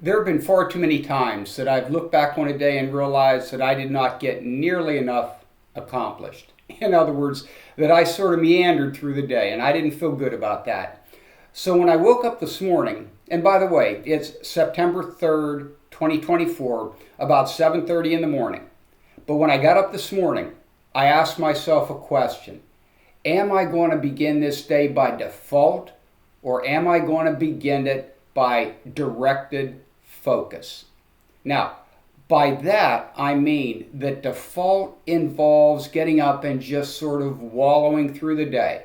There have been far too many times that I've looked back on a day and realized that I did not get nearly enough accomplished. In other words, that I sort of meandered through the day and I didn't feel good about that. So when I woke up this morning, and by the way, it's September 3rd, 2024, about 7:30 in the morning. But when I got up this morning, I asked myself a question. Am I going to begin this day by default, or am I going to begin it by directed focus? Now, by that I mean that default involves getting up and just sort of wallowing through the day,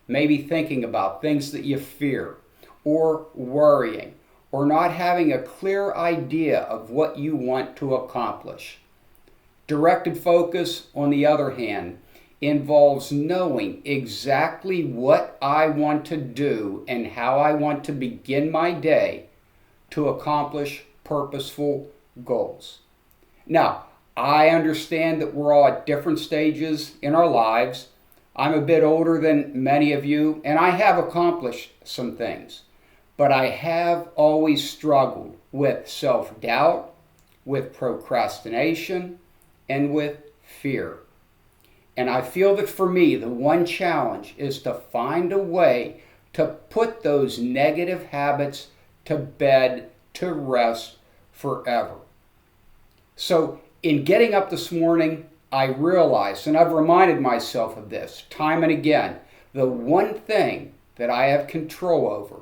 maybe thinking about things that you fear, or worrying, or not having a clear idea of what you want to accomplish. Directed focus, on the other hand, involves knowing exactly what I want to do and how I want to begin my day to accomplish purposeful goals. Now, I understand that we're all at different stages in our lives. I'm a bit older than many of you, and I have accomplished some things. But I have always struggled with self-doubt, with procrastination, and with fear. And I feel that for me, the one challenge is to find a way to put those negative habits to bed, to rest forever. So in getting up this morning, I realized, and I've reminded myself of this time and again, the one thing that I have control over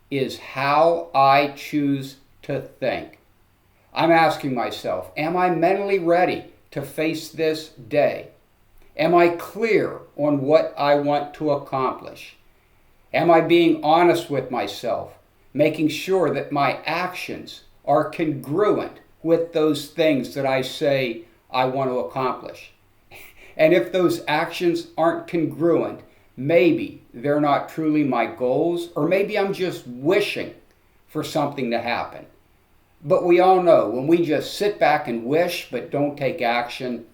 is how I choose to think. I'm asking myself, am I mentally ready to face this day? Am I clear on what I want to accomplish? Am I being honest with myself, making sure that my actions are congruent with those things that I say I want to accomplish? And if those actions aren't congruent, maybe they're not truly my goals, or maybe I'm just wishing for something to happen. But we all know when we just sit back and wish but don't take action,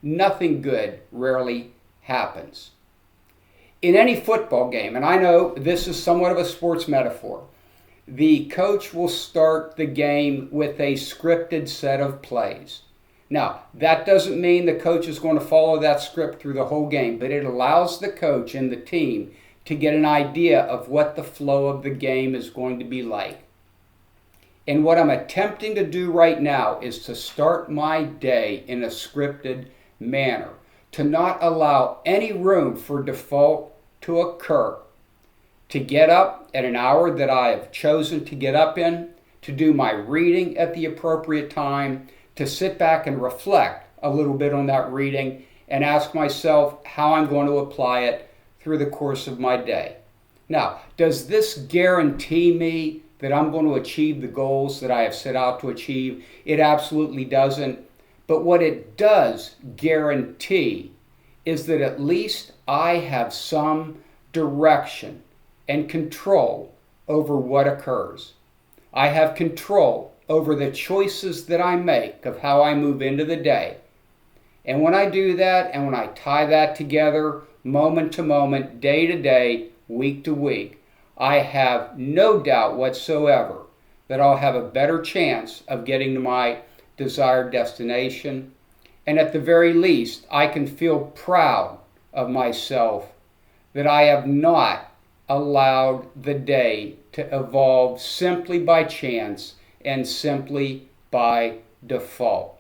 nothing good rarely happens. In any football game, and I know this is somewhat of a sports metaphor, the coach will start the game with a scripted set of plays. Now, that doesn't mean the coach is going to follow that script through the whole game, but it allows the coach and the team to get an idea of what the flow of the game is going to be like. And what I'm attempting to do right now is to start my day in a scripted manner, to not allow any room for default to occur, to get up at an hour that I have chosen to get up in, to do my reading at the appropriate time, to sit back and reflect a little bit on that reading and ask myself how I'm going to apply it through the course of my day. Now, does this guarantee me that I'm going to achieve the goals that I have set out to achieve? It absolutely doesn't. But what it does guarantee is that at least I have some direction and control over what occurs. I have control over the choices that I make of how I move into the day. And when I do that, and when I tie that together moment to moment, day to day, week to week, I have no doubt whatsoever that I'll have a better chance of getting to my desired destination. And at the very least, I can feel proud of myself that I have not allowed the day to evolve simply by chance and simply by default.